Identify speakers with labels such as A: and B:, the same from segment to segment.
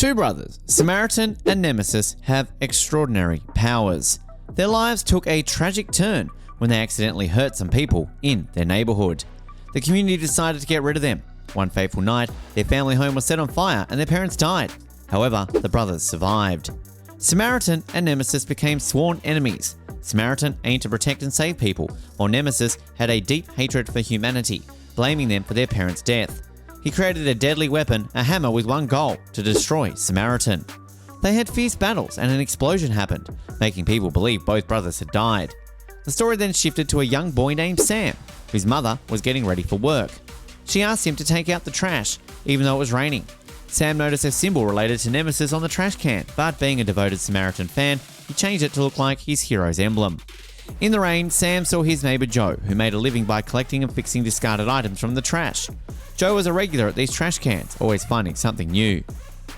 A: Two brothers, Samaritan and Nemesis, have extraordinary powers. Their lives took a tragic turn when they accidentally hurt some people in their neighborhood. The community decided to get rid of them. One fateful night, their family home was set on fire and their parents died. However, the brothers survived. Samaritan and Nemesis became sworn enemies. Samaritan aimed to protect and save people, while Nemesis had a deep hatred for humanity, blaming them for their parents' death. He created a deadly weapon, a hammer, with one goal: to destroy Samaritan. They had fierce battles and an explosion happened, making people believe both brothers had died. The story then shifted to a young boy named Sam, whose mother was getting ready for work. She asked him to take out the trash, even though it was raining. Sam noticed a symbol related to Nemesis on the trash can, but being a devoted Samaritan fan, he changed it to look like his hero's emblem. In the rain, Sam saw his neighbour Joe, who made a living by collecting and fixing discarded items from the trash. Joe was a regular at these trash cans, always finding something new.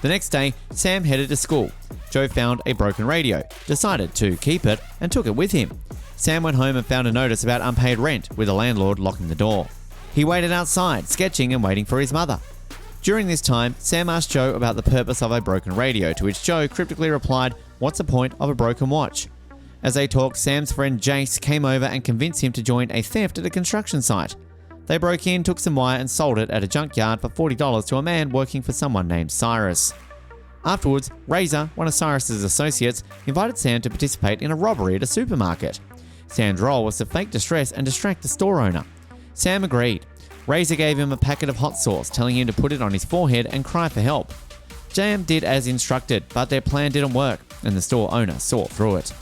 A: The next day, Sam headed to school. Joe found a broken radio, decided to keep it, and took it with him. Sam went home and found a notice about unpaid rent, with the landlord locking the door. He waited outside, sketching and waiting for his mother. During this time, Sam asked Joe about the purpose of a broken radio, to which Joe cryptically replied, "What's the point of a broken watch?" As they talked, Sam's friend Jace came over and convinced him to join a theft at a construction site. They broke in, took some wire and sold it at a junkyard for $40 to a man working for someone named Cyrus. Afterwards, Razor, one of Cyrus's associates, invited Sam to participate in a robbery at a supermarket. Sam's role was to fake distress and distract the store owner. Sam agreed. Razor gave him a packet of hot sauce, telling him to put it on his forehead and cry for help. Sam did as instructed, but their plan didn't work, and the store owner saw through it.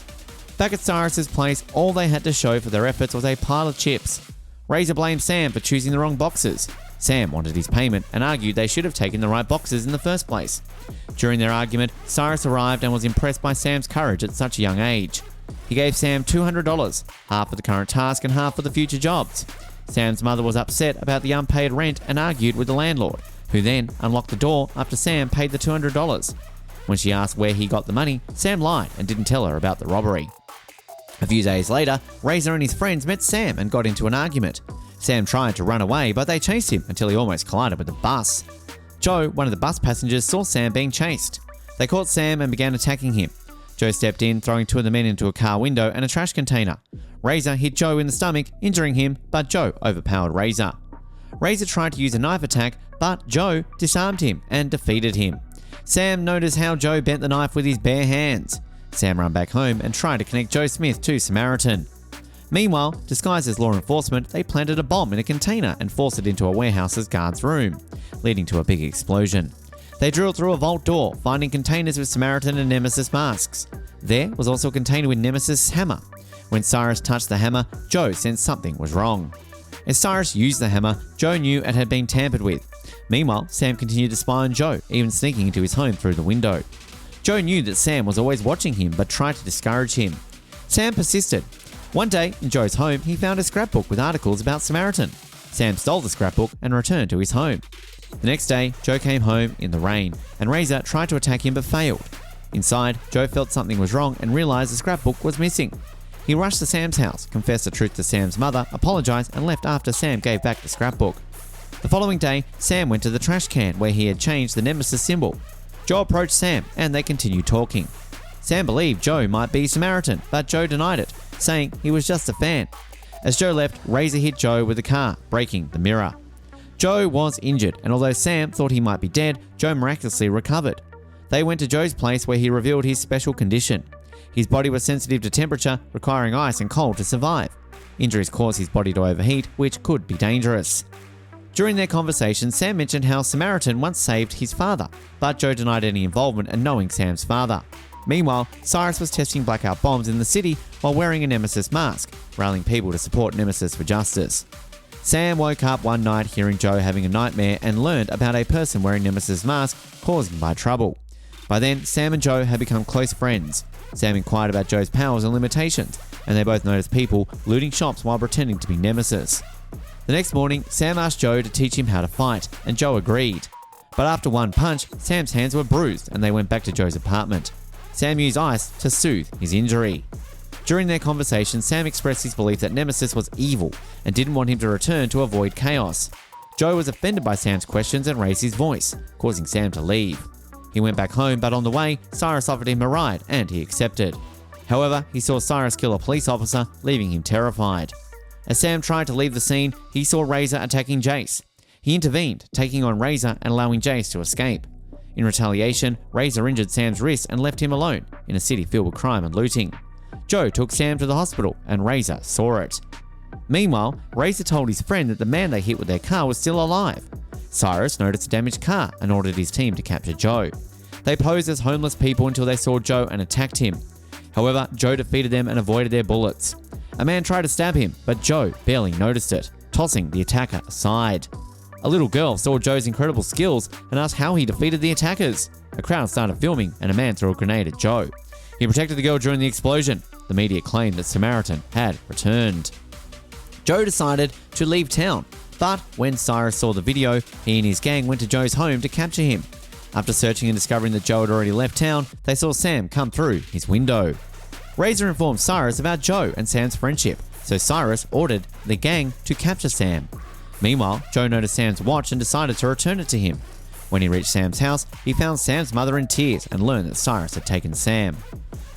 A: Back at Cyrus's place, all they had to show for their efforts was a pile of chips. Razor blamed Sam for choosing the wrong boxes. Sam wanted his payment and argued they should have taken the right boxes in the first place. During their argument, Cyrus arrived and was impressed by Sam's courage at such a young age. He gave Sam $200, half for the current task and half for the future jobs. Sam's mother was upset about the unpaid rent and argued with the landlord, who then unlocked the door after Sam paid the $200. When she asked where he got the money, Sam lied and didn't tell her about the robbery. A few days later, Razor and his friends met Sam and got into an argument. Sam tried to run away, but they chased him until he almost collided with the bus. Joe, one of the bus passengers, saw Sam being chased. They caught Sam and began attacking him. Joe stepped in, throwing two of the men into a car window and a trash container. Razor hit Joe in the stomach, injuring him, but Joe overpowered Razor. Razor tried to use a knife attack, but Joe disarmed him and defeated him. Sam noticed how Joe bent the knife with his bare hands. Sam ran back home and tried to connect Joe Smith to Samaritan. Meanwhile, disguised as law enforcement, they planted a bomb in a container and forced it into a warehouse's guard's room, leading to a big explosion. They drilled through a vault door, finding containers with Samaritan and Nemesis masks. There was also a container with Nemesis' hammer. When Cyrus touched the hammer, Joe sensed something was wrong. As Cyrus used the hammer, Joe knew it had been tampered with. Meanwhile, Sam continued to spy on Joe, even sneaking into his home through the window. Joe knew that Sam was always watching him, but tried to discourage him. Sam persisted. One day, in Joe's home, he found a scrapbook with articles about Samaritan. Sam stole the scrapbook and returned to his home. The next day, Joe came home in the rain, and Razor tried to attack him but failed. Inside, Joe felt something was wrong and realized the scrapbook was missing. He rushed to Sam's house, confessed the truth to Sam's mother, apologized, and left after Sam gave back the scrapbook. The following day, Sam went to the trash can where he had changed the Nemesis symbol. Joe approached Sam and they continued talking. Sam believed Joe might be Samaritan, but Joe denied it, saying he was just a fan. As Joe left, Razor hit Joe with a car, breaking the mirror. Joe was injured, and although Sam thought he might be dead, Joe miraculously recovered. They went to Joe's place where he revealed his special condition. His body was sensitive to temperature, requiring ice and cold to survive. Injuries caused his body to overheat, which could be dangerous. During their conversation, Sam mentioned how Samaritan once saved his father, but Joe denied any involvement in knowing Sam's father. Meanwhile, Cyrus was testing blackout bombs in the city while wearing a Nemesis mask, rallying people to support Nemesis for justice. Sam woke up one night hearing Joe having a nightmare and learned about a person wearing Nemesis mask causing by trouble. By then, Sam and Joe had become close friends. Sam inquired about Joe's powers and limitations, and they both noticed people looting shops while pretending to be Nemesis. The next morning, Sam asked Joe to teach him how to fight, and Joe agreed. But after one punch, Sam's hands were bruised and they went back to Joe's apartment. Sam used ice to soothe his injury. During their conversation, Sam expressed his belief that Nemesis was evil and didn't want him to return to avoid chaos. Joe was offended by Sam's questions and raised his voice, causing Sam to leave. He went back home, but on the way, Cyrus offered him a ride and he accepted. However, he saw Cyrus kill a police officer, leaving him terrified. As Sam tried to leave the scene, he saw Razor attacking Jace. He intervened, taking on Razor and allowing Jace to escape. In retaliation, Razor injured Sam's wrist and left him alone in a city filled with crime and looting. Joe took Sam to the hospital and Razor saw it. Meanwhile, Razor told his friend that the man they hit with their car was still alive. Cyrus noticed a damaged car and ordered his team to capture Joe. They posed as homeless people until they saw Joe and attacked him. However, Joe defeated them and avoided their bullets. A man tried to stab him, but Joe barely noticed it, tossing the attacker aside. A little girl saw Joe's incredible skills and asked how he defeated the attackers. A crowd started filming and a man threw a grenade at Joe. He protected the girl during the explosion. The media claimed that Samaritan had returned. Joe decided to leave town, but when Cyrus saw the video, he and his gang went to Joe's home to capture him. After searching and discovering that Joe had already left town, they saw Sam come through his window. Razor informed Cyrus about Joe and Sam's friendship, so Cyrus ordered the gang to capture Sam. Meanwhile, Joe noticed Sam's watch and decided to return it to him. When he reached Sam's house, he found Sam's mother in tears and learned that Cyrus had taken Sam.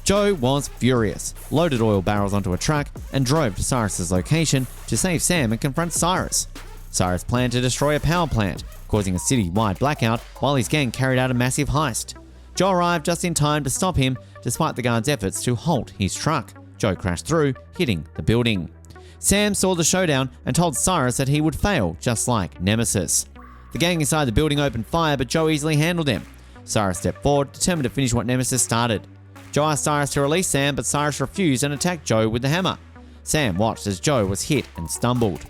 A: Joe was furious, loaded oil barrels onto a truck, and drove to Cyrus's location to save Sam and confront Cyrus. Cyrus planned to destroy a power plant, causing a city-wide blackout while his gang carried out a massive heist. Joe arrived just in time to stop him, despite the guards' efforts to halt his truck. Joe crashed through, hitting the building. Sam saw the showdown and told Cyrus that he would fail, just like Nemesis. The gang inside the building opened fire, but Joe easily handled them. Cyrus stepped forward, determined to finish what Nemesis started. Joe asked Cyrus to release Sam, but Cyrus refused and attacked Joe with the hammer. Sam watched as Joe was hit and stumbled.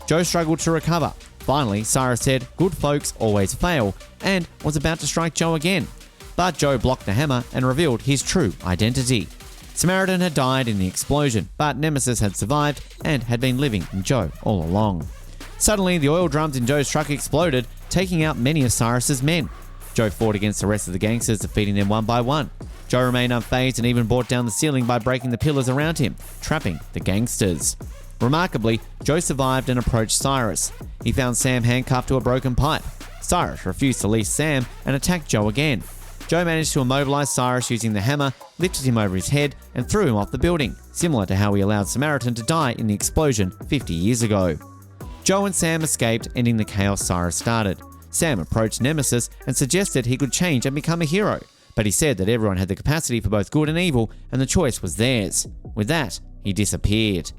A: Joe struggled to recover. Finally, Cyrus said, "Good folks always fail," and was about to strike Joe again. But Joe blocked the hammer and revealed his true identity. Samaritan had died in the explosion, but Nemesis had survived and had been living in Joe all along. Suddenly, the oil drums in Joe's truck exploded, taking out many of Cyrus's men. Joe fought against the rest of the gangsters, defeating them one by one. Joe remained unfazed and even brought down the ceiling by breaking the pillars around him, trapping the gangsters. Remarkably, Joe survived and approached Cyrus. He found Sam handcuffed to a broken pipe. Cyrus refused to release Sam and attacked Joe again. Joe managed to immobilize Cyrus using the hammer, lifted him over his head, and threw him off the building, similar to how he allowed Samaritan to die in the explosion 50 years ago. Joe and Sam escaped, ending the chaos Cyrus started. Sam approached Nemesis and suggested he could change and become a hero, but he said that everyone had the capacity for both good and evil, and the choice was theirs. With that, he disappeared.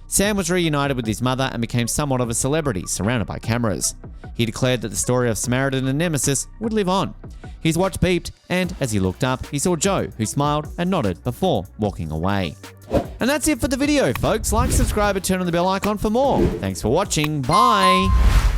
A: Sam was reunited with his mother and became somewhat of a celebrity, surrounded by cameras. He declared that the story of Samaritan and Nemesis would live on. His watch beeped, and as he looked up, he saw Joe, who smiled and nodded before walking away. And that's it for the video, folks. Like, subscribe, and turn on the bell icon for more. Thanks for watching. Bye!